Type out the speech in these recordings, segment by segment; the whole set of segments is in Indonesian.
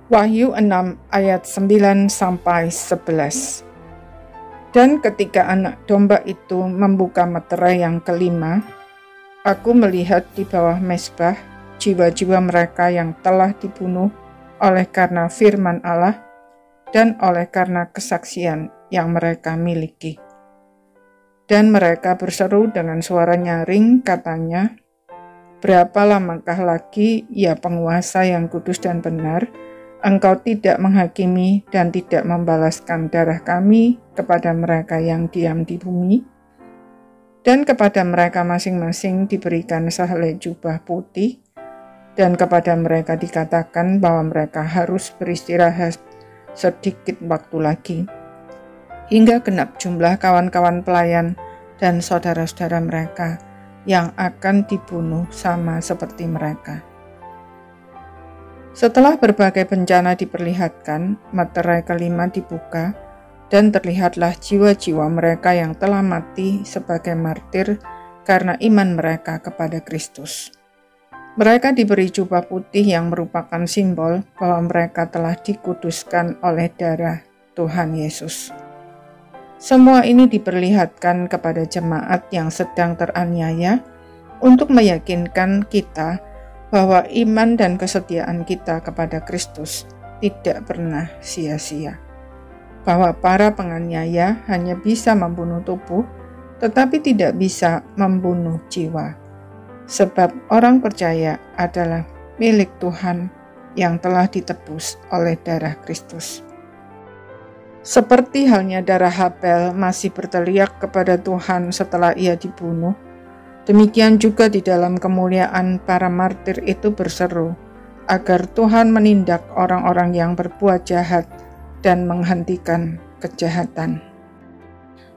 Wahyu 6 ayat 9-11. Dan ketika anak domba itu membuka meterai yang kelima, aku melihat di bawah mezbah jiwa-jiwa mereka yang telah dibunuh oleh karena firman Allah dan oleh karena kesaksian yang mereka miliki. Dan mereka berseru dengan suara nyaring, katanya, "Berapa lamakah lagi, ya penguasa yang kudus dan benar, Engkau tidak menghakimi dan tidak membalaskan darah kami kepada mereka yang diam di bumi?" Dan kepada mereka masing-masing diberikan sehelai jubah putih, dan kepada mereka dikatakan bahwa mereka harus beristirahat sedikit waktu lagi, hingga genap jumlah kawan-kawan pelayan dan saudara-saudara mereka yang akan dibunuh sama seperti mereka. Setelah berbagai bencana diperlihatkan, meterai kelima dibuka, dan terlihatlah jiwa-jiwa mereka yang telah mati sebagai martir karena iman mereka kepada Kristus. Mereka diberi jubah putih yang merupakan simbol bahwa mereka telah dikuduskan oleh darah Tuhan Yesus. Semua ini diperlihatkan kepada jemaat yang sedang teraniaya untuk meyakinkan kita bahwa iman dan kesetiaan kita kepada Kristus tidak pernah sia-sia. Bahwa para penganiaya hanya bisa membunuh tubuh, tetapi tidak bisa membunuh jiwa. Sebab orang percaya adalah milik Tuhan yang telah ditebus oleh darah Kristus. Seperti halnya darah Habel masih berteriak kepada Tuhan setelah ia dibunuh, demikian juga di dalam kemuliaan para martir itu berseru agar Tuhan menindak orang-orang yang berbuat jahat dan menghentikan kejahatan.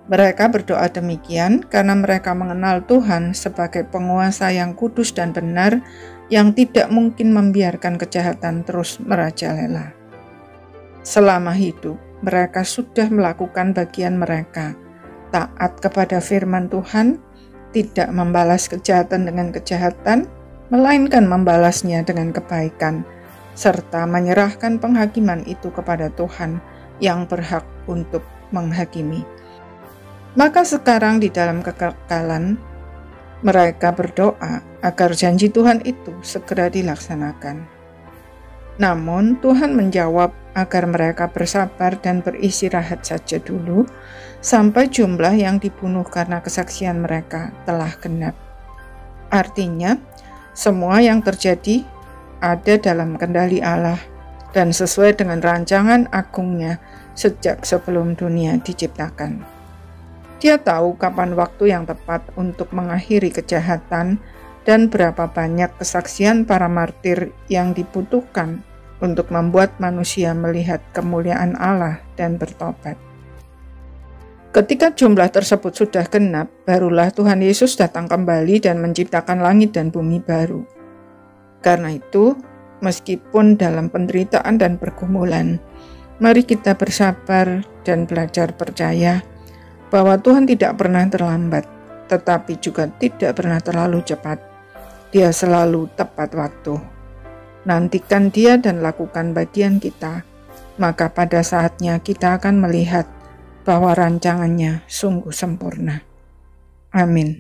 Mereka berdoa demikian karena mereka mengenal Tuhan sebagai penguasa yang kudus dan benar, yang tidak mungkin membiarkan kejahatan terus merajalela. Selama hidup, mereka sudah melakukan bagian mereka, taat kepada firman Tuhan, tidak membalas kejahatan dengan kejahatan, melainkan membalasnya dengan kebaikan, serta menyerahkan penghakiman itu kepada Tuhan yang berhak untuk menghakimi. Maka sekarang di dalam kekekalan, mereka berdoa agar janji Tuhan itu segera dilaksanakan. Namun Tuhan menjawab agar mereka bersabar dan beristirahat saja dulu, sampai jumlah yang dibunuh karena kesaksian mereka telah genap. Artinya, semua yang terjadi ada dalam kendali Allah dan sesuai dengan rancangan agungnya sejak sebelum dunia diciptakan. Dia tahu kapan waktu yang tepat untuk mengakhiri kejahatan dan berapa banyak kesaksian para martir yang dibutuhkan untuk membuat manusia melihat kemuliaan Allah dan bertobat. Ketika jumlah tersebut sudah genap, barulah Tuhan Yesus datang kembali dan menciptakan langit dan bumi baru. Karena itu, meskipun dalam penderitaan dan pergumulan, mari kita bersabar dan belajar percaya bahwa Tuhan tidak pernah terlambat, tetapi juga tidak pernah terlalu cepat. Dia selalu tepat waktu. Nantikan Dia dan lakukan bagian kita, maka pada saatnya kita akan melihat bahwa rancangannya sungguh sempurna. Amin.